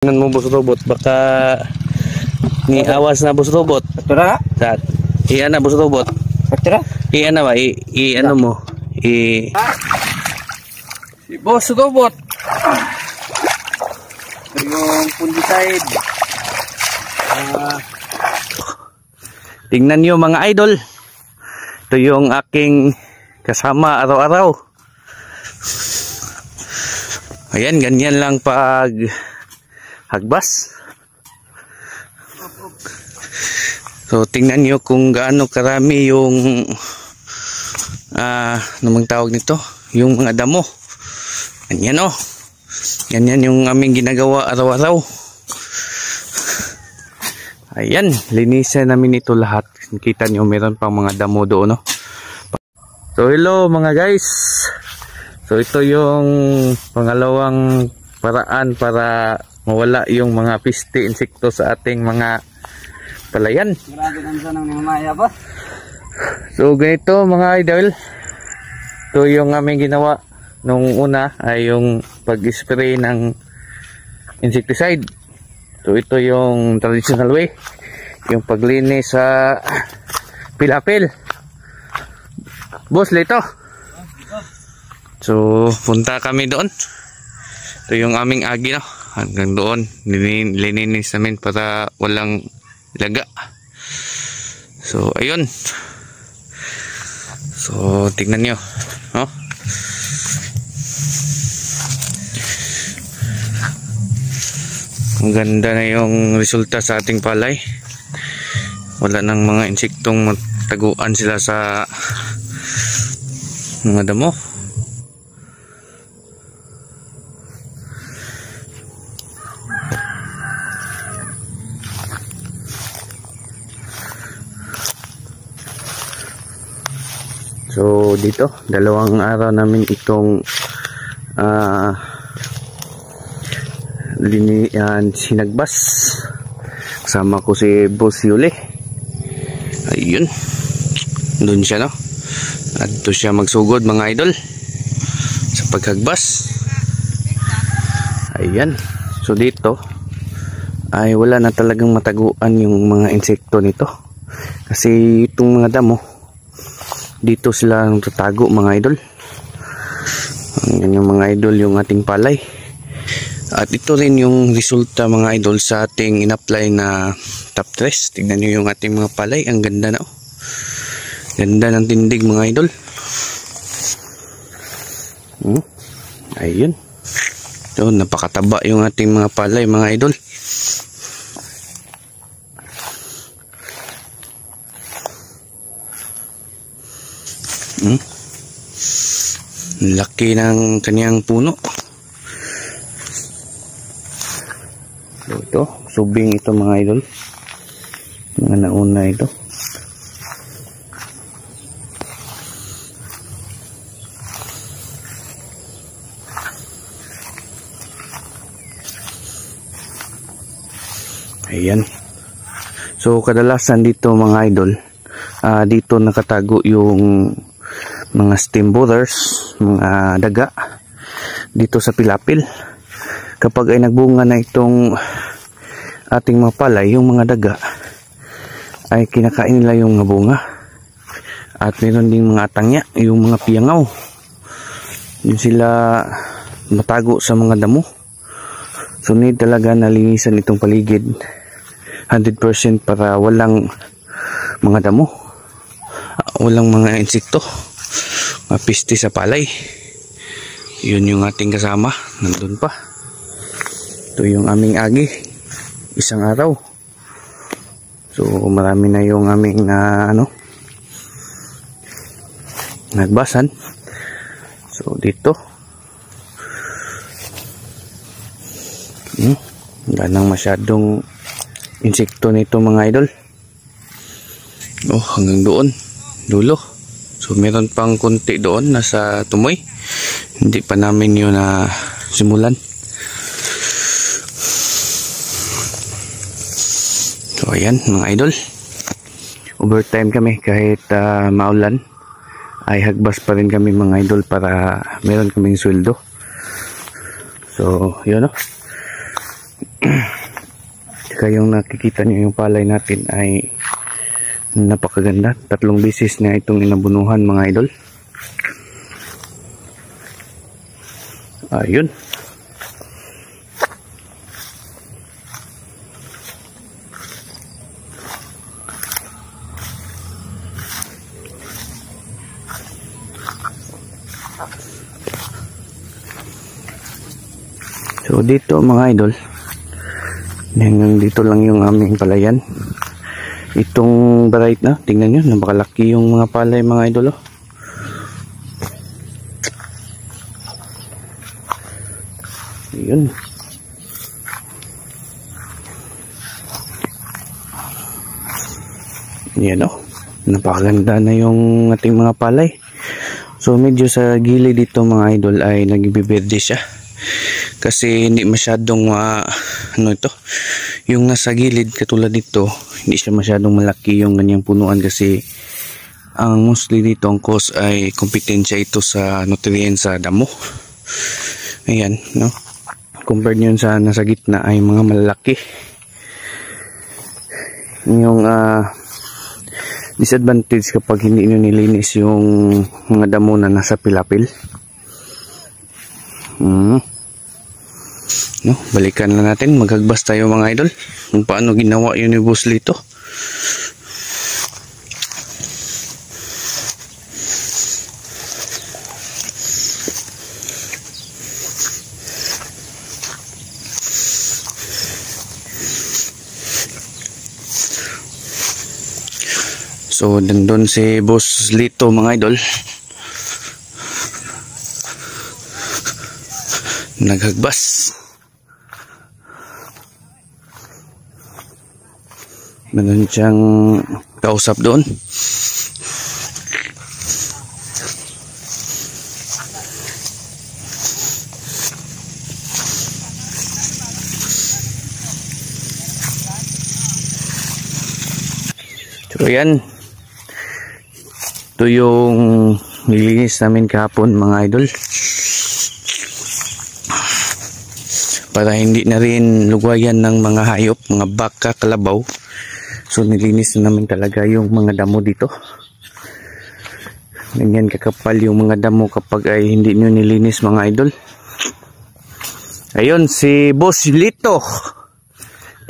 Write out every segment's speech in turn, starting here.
Tingnan mo boss robot, baka ni awas na boss robot. Tura? Sat. Iyan na boss robot. Tura? Iyan na ba? Ano mo? Si boss robot. Ito yung fungicide. Tingnan nyo mga idol. Ito yung aking kasama araw-araw. Ayan, ganyan lang pag hagbas. So tingnan nyo kung gaano karami yung namang tawag nito, yung mga damo. Ganyan o. Ganyan yung aming ginagawa araw-araw. Ayan, linisan namin ito lahat. Kita nyo meron pang mga damo doon, no? So hello mga guys. So ito yung pangalawang paraan para mawala yung mga piste, insekto sa ating mga palayan. So ganito mga idol. Ito yung aming ginawa nung una ay yung pag-spray ng insecticide. So ito yung traditional way, yung paglinis sa pilapil. Boss, lito. So punta kami doon. Ito yung aming agi, no? Hanggang doon lininis namin para walang laga. So ayun. So tingnan nyo, no? Ang ganda na yung resulta sa ating palay. Wala nang mga insektong mataguan sila sa mga damo. So dito, dalawang araw namin itong sinagbas. Kasama ko si Boss Yuli. Ayun, doon siya, no? At doon siya magsugod mga idol sa paghagbas. Ayan. So dito ay wala na talagang mataguan yung mga insekto nito. Kasi itong mga damo, dito sila tatago mga idol. Yan yung mga idol, yung ating palay. At ito rin yung resulta mga idol sa ating in-apply na top dress. Tingnan nyo yung ating mga palay. Ang ganda na, oh. Ganda ng tindig mga idol. Ayun. So napakataba yung ating mga palay mga idol. Laki ng kanyang puno. So ito, subing ito mga idol. Mga nauna ito. Ayan. So kadalasan dito mga idol, dito nakatago yung mga stem borers, mga daga dito sa pilapil. Kapag ay nagbunga na itong ating mga palay, yung mga daga ay kinakain nila yung mga bunga. At meron ding mga atangya, yung mga piyangaw. Yun sila matago sa mga damo. So need talaga nalinisan itong paligid 100% para walang mga damo, walang mga insekto, mga piste sa palay. Yun yung ating kasama, nandun pa. Ito yung aming agi, isang araw. So marami na yung aming nagbasan. So dito wala nang masyadong insekto nito mga idol. Oh, hanggang doon dulo. So meron pang konti doon nasa tumoy. Hindi pa namin yun na simulan. So ayan mga idol, overtime kami kahit maulan, ay hagbas pa rin kami mga idol para meron kaming sweldo. So yun, no? Saka yung nakikita niyo yung palay natin ay napakaganda. 3 beses na itong inabunuhan mga idol. Ayun. So dito mga idol, hanggang dito lang yung aming palayan. Itong bright na, tingnan nyo, napakalaki yung mga palay mga idol. Yun. Yan o, napakaganda na yung ating mga palay. So medyo sa gilid dito mga idol ay nagbiberde siya. Kasi hindi masyadong ano ito, yung nasa gilid katulad dito, hindi siya masyadong malaki yung ganyang punuan kasi ang mostly dito ang cause ay kompetensya ito sa nutrients sa damo. Ayan, no? Compared nyo sa nasa gitna ay mga malalaki. Yung disadvantage kapag hindi nyo nilinis yung mga damo na nasa pilapil. No, balikan na natin, maghagbas tayo mga idol kung paano ginawa yun ni Boss Lito. So nandun si Boss Lito mga idol, naghagbas. Meron siyang kausap doon. So yan, ito yung nilinis namin kahapon mga idol, para hindi na rin lugwayan ng mga hayop, mga baka, kalabaw. So nilinis na namin talaga yung mga damo dito. Ganyan kakapal yung mga damo kapag ay hindi nyo nilinis mga idol. Ayun si Boss Lito,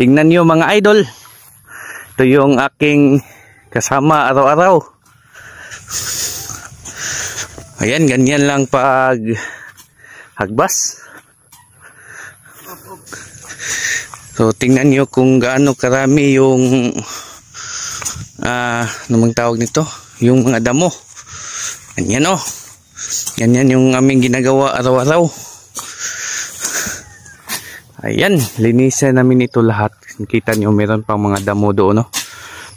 tingnan nyo mga idol, ito yung aking kasama araw-araw. Ayan, ganyan lang pag hagbas. So tingnan nyo kung gaano karami yung namang tawag nito, yung mga damo. Ganyan o. Ganyan yung aming ginagawa araw-araw. Ayan, linisan namin ito lahat. Kita nyo meron pang mga damo doon, no?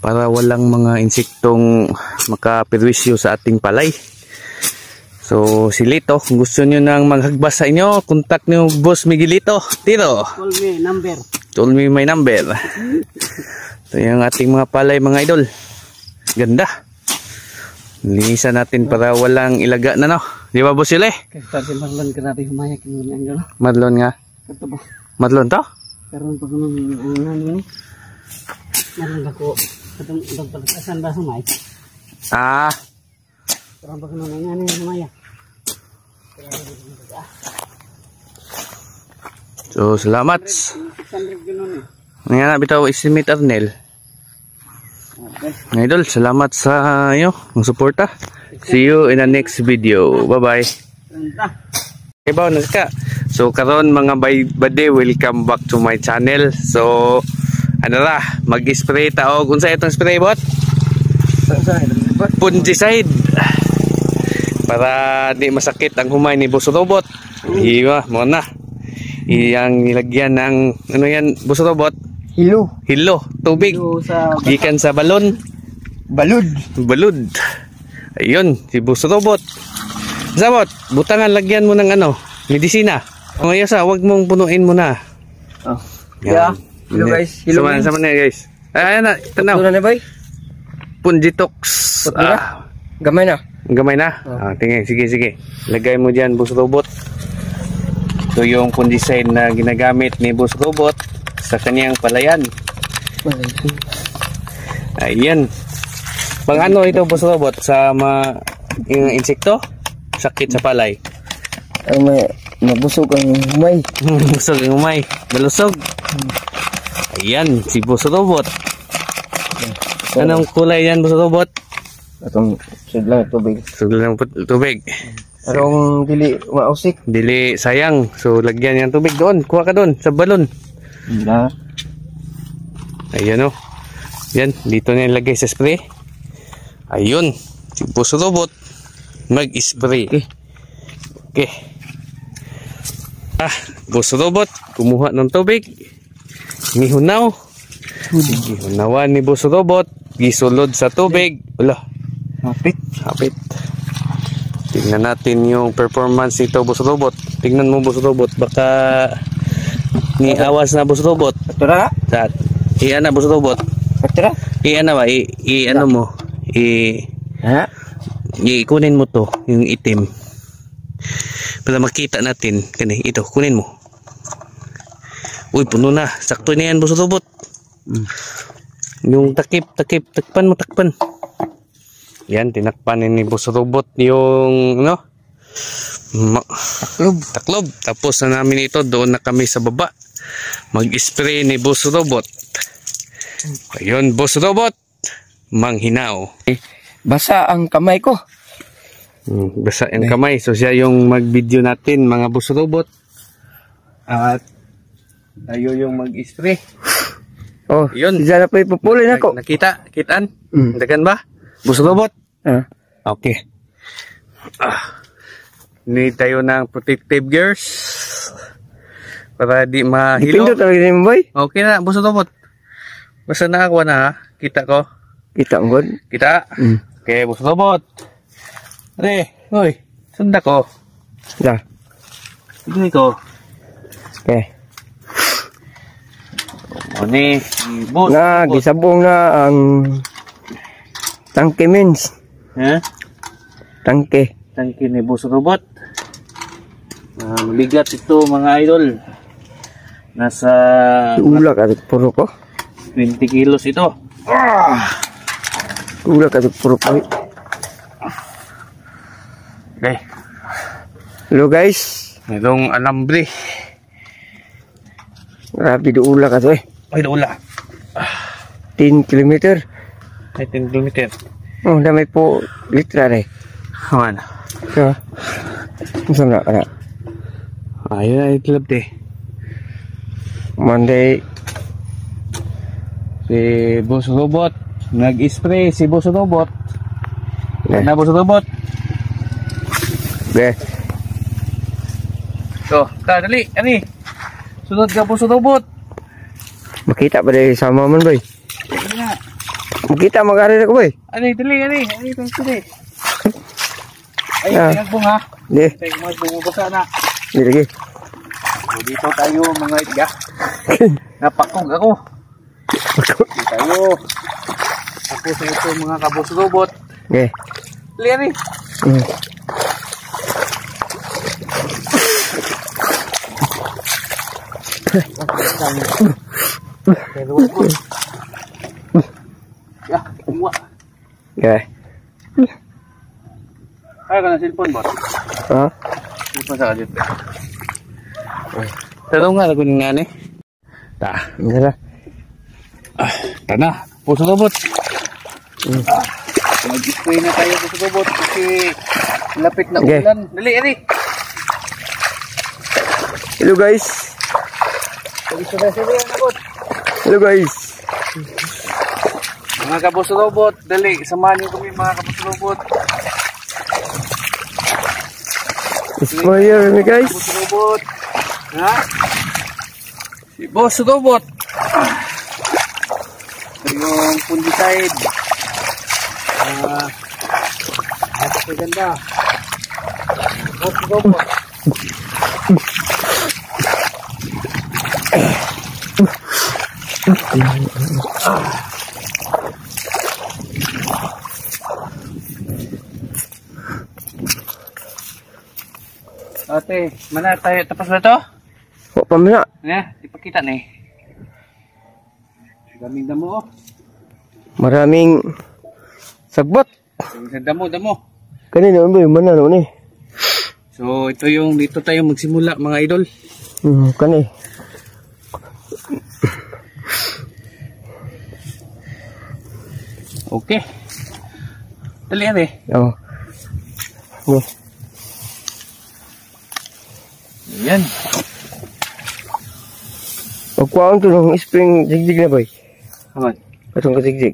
Para walang mga insektong makapirwisyo sa ating palay. So si Lito, kung gusto nyo nang maghagbas sa inyo, contact nyo Boss Miguelito. Tiro, call me my number. Ito yung ating mga palay mga idol. Ganda. Linisan natin para walang ilaga na, no? Di ba Boss Yule? Marlon ka natin humayak yung Marlon nga. Marlon to? Karoon pa kung ano ni. Marlon ako. Itong pagkasan ba humay? Karoon pa kung ano ni humayak. So salamat. Ngayon na bitaw estimate Arnel. Idol, salamat sa iyo ng suporta. See you in the next video. Bye bye. Ibaw na ka. So karon mga bade, welcome back to my channel. So ano ra, mag-spray ta og unsa itong spray bot? Fungicide. Para di masakit ang humay ni Boss Robot. Iwa mo na. Iyang nilagyan ng ano yan Boss Robot? Hilo. Tubig. Gikan sa balon. Balud. Ayun, si Boss Robot. Sabot, butangan lagyan mo ng ano, medisina. Ngayon sa, wag mong punuin mo na. Oh. Yeah. Hello guys. Hello. Sama na guys. Ayan na, tanaw. Ito na ba? Punjitox. Gamay na. Gamay na? Tingin, sige. Lagay mo dyan, Boss Robot. Ito yung fungicide na ginagamit ni Boss Robot sa kaniyang palayan. Ayan. Pang ano ito, Boss Robot, sa yung insekto? Sakit sa palay. Mabusog ang humay. Busog ang umay. Malusog. Ayan, si Boss Robot. Anong kulay yan, Boss Robot? Atong sudlang tubig. Sudlang tubig. Arong dili mausik. Dili sayang. So, lagyan yan tubig doon. Kuha ka doon, sa balon. Na. Ayan o. Yan, dito na ilagay sa spray. Ayun, si Boss Robot mag-spray. Okay. Boss Robot kumuha ng tubig. Gihunaw. Gihunawan ni Boss Robot. Gisulod sa tubig. Wala. Hapit. Tingnan natin yung performance nito, Boss Robot. Tingnan mo, Boss Robot. Baka ni awas na, Boss Robot. Tara. Iyan na, Boss Robot. Tara. Iyan na ba? Ano mo? Ha? Ikunin mo to, yung itim. Para makita natin. Kani, ito, kunin mo. Uy, puno na. Sakto na yan, Boss Robot. Yung takpan mo. Yan, tinakpan ni Boss Robot yung, ano? Taklob. Tapos na namin ito, doon na kami sa baba. Mag-spray ni Boss Robot. Ayun, Boss Robot. Manghinaw. Basa ang kamay ko. Basa ang kamay. So siya yung mag-video natin, mga Boss Robot. At tayo yung mag-spray. Oh, yun. Diyan na po ipupulin ako. Kitaan? Dagan ba? Boss Robot? Okay. Need tayo ng protective gears para di mahilo. Pindot talaga ni boy. Okay na, Boss Robot. Basta nakakuha na ha. Kita ko. Kita ang god. Kita? Okay, Boss Robot. Hoy, sunda ko. Da. Tignan ko. Okay. Ni Boss Na, Robot. gisabong na ang tangke means. Tangke. Tangke ni Boss Robot. Mabigat ito, mga idol. Nasa Ulak at puro ko. 20 kilos ito. Ulak at puro ko. Okay. Hello guys. Itong alambre. Grabe do ulak at Ay, daula. 10 kilometer. 10 kilometer. Oh, damay po litra rin. Aman. So, saan na ka na? Ayun na itlab de. Monday. Si Boss Robot. Nag-spray si Boss Robot. Na Boss Robot. Okay. So, dali. Ani. Sunod ka Boss Robot. Makita ba dahil sama man boy? Makita mag-aral ako boy? Ani, dali. Ani, dali. Ay, tingagbong ha. Hindi. Tingagbong mo basa na. Hindi lagi. So, dito tayo mga itga. Napakog ako. Dito tayo. Tapos na ito mga kabos robot. Okay. Liari. Ya, kumwa. Okay. Ay, ka na cellphone bot. Ha? Cellphone sa kadit. Tanong nga, lagunin nga ni. Hindi na. Tana, puso robot. Mag-spray na tayo puso robot kasi lapit na ulan. Dali, Eri. Hello guys. Hello guys. Mga kabos robot, dali, samahan niyo kami mga kabos robot. Spoiler me guys. Boss Robot. Ha? Si Boss Robot. Yung fungicide. Ganda. Boss Robot. Ate, mana tayo tapos na to? Huwag pa muna. Nga, ipakita ni. Daming damo oh. Maraming sagbot. Sa damo. Kanina ba yung manano ni? So ito yung dito tayo magsimula mga idol. Kanina. Okay. Dali ate. Oh. Ni. Yan. Pagkuhaan to ng spring jigjig na boy. Aman. Katong kasigjig.